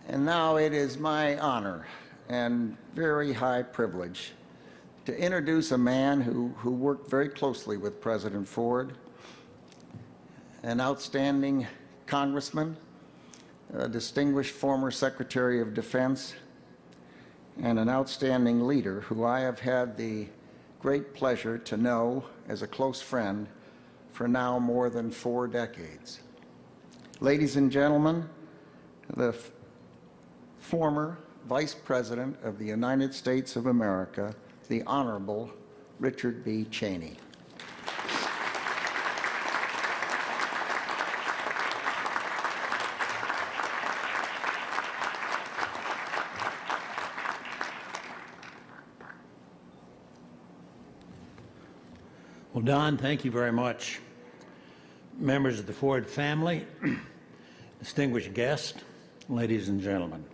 And now it is my honor and very high privilege to introduce a man who worked very closely with President Ford, an outstanding congressman, a distinguished former Secretary of Defense, and an outstanding leader who I have had the great pleasure to know as a close friend for now more than 4 decades. Ladies and gentlemen, the former Vice President of the United States of America, the Honorable Richard B. Cheney. Well, Don, thank you very much. Members of the Ford family, distinguished guests, ladies and gentlemen.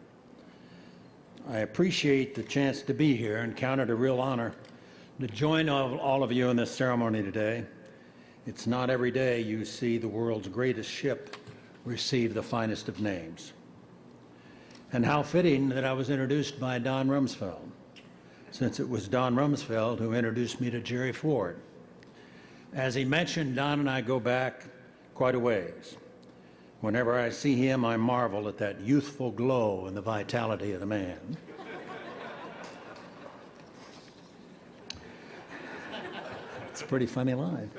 I appreciate the chance to be here and count it a real honor to join all of you in this ceremony today. It's not every day you see the world's greatest ship receive the finest of names. And how fitting that I was introduced by Don Rumsfeld, since it was Don Rumsfeld who introduced me to Jerry Ford. As he mentioned, Don and I go back quite a ways. Whenever I see him, I marvel at that youthful glow and the vitality of the man. It's a pretty funny line.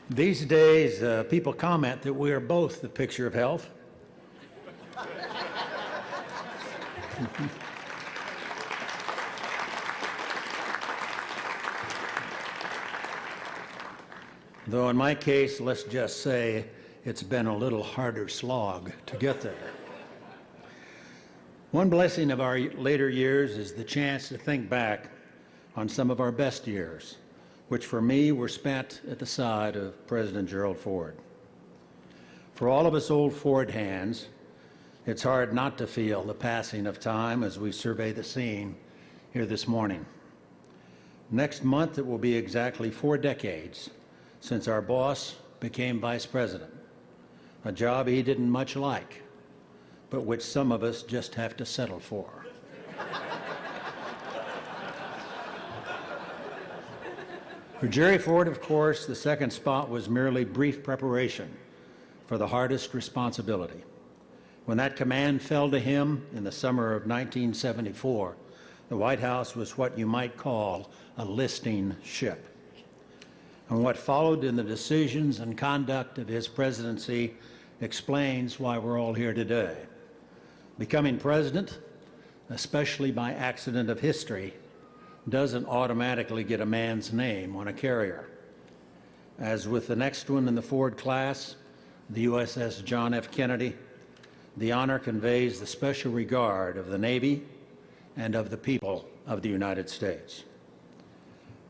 These days, people comment that we are both the picture of health. Though in my case, let's just say it's been a little harder slog to get there. One blessing of our later years is the chance to think back on some of our best years, which for me were spent at the side of President Gerald Ford. For all of us old Ford hands, it's hard not to feel the passing of time as we survey the scene here this morning. Next month, it will be exactly 4 decades since our boss became vice president, a job he didn't much like, but which some of us just have to settle for. For Jerry Ford, of course, the second spot was merely brief preparation for the hardest responsibility. When that command fell to him in the summer of 1974, the White House was what you might call a listing ship. And what followed in the decisions and conduct of his presidency explains why we're all here today. Becoming president, especially by accident of history, doesn't automatically get a man's name on a carrier. As with the next one in the Ford class, the USS John F. Kennedy, the honor conveys the special regard of the Navy and of the people of the United States.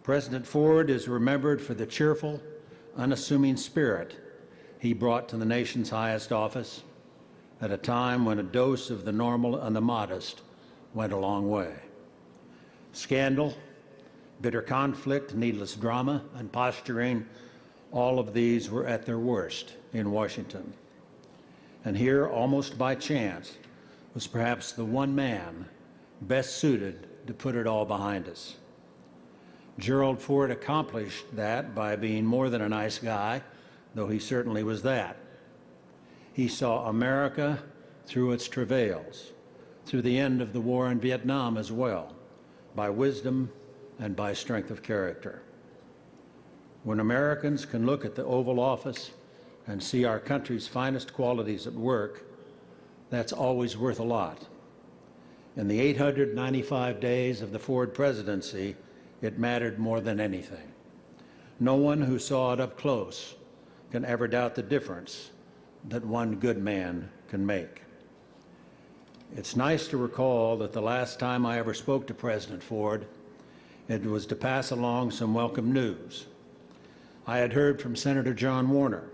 President Ford is remembered for the cheerful, unassuming spirit he brought to the nation's highest office at a time when a dose of the normal and the modest went a long way. Scandal, bitter conflict, needless drama, and posturing, all of these were at their worst in Washington. And here, almost by chance, was perhaps the one man best suited to put it all behind us. Gerald Ford accomplished that by being more than a nice guy, though he certainly was that. He saw America through its travails, through the end of the war in Vietnam as well, by wisdom and by strength of character. When Americans can look at the Oval Office and see our country's finest qualities at work, that's always worth a lot. In the 895 days of the Ford presidency, it mattered more than anything. No one who saw it up close can ever doubt the difference that one good man can make. It's nice to recall that the last time I ever spoke to President Ford, it was to pass along some welcome news. I had heard from Senator John Warner,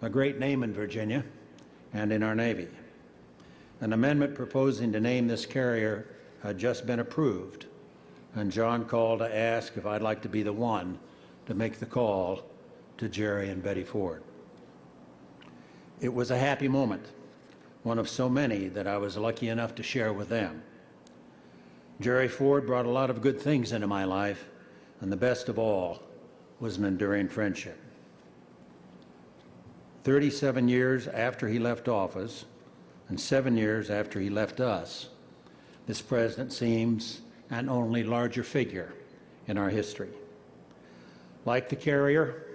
a great name in Virginia and in our Navy. An amendment proposing to name this carrier had just been approved, and John called to ask if I'd like to be the one to make the call to Jerry and Betty Ford. It was a happy moment, one of so many that I was lucky enough to share with them. Jerry Ford brought a lot of good things into my life, and the best of all was an enduring friendship. 37 years after he left office, and 7 years after he left us, this president seems an only larger figure in our history. Like the carrier,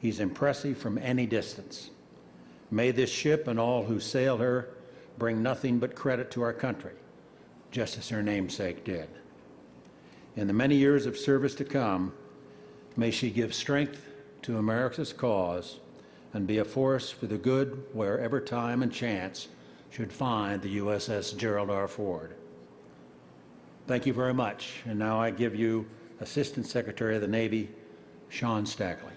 he's impressive from any distance. May this ship and all who sail her bring nothing but credit to our country, just as her namesake did. In the many years of service to come, may she give strength to America's cause and be a force for the good wherever time and chance should find the USS Gerald R. Ford. Thank you very much. And now I give you Assistant Secretary of the Navy, Sean Stackley.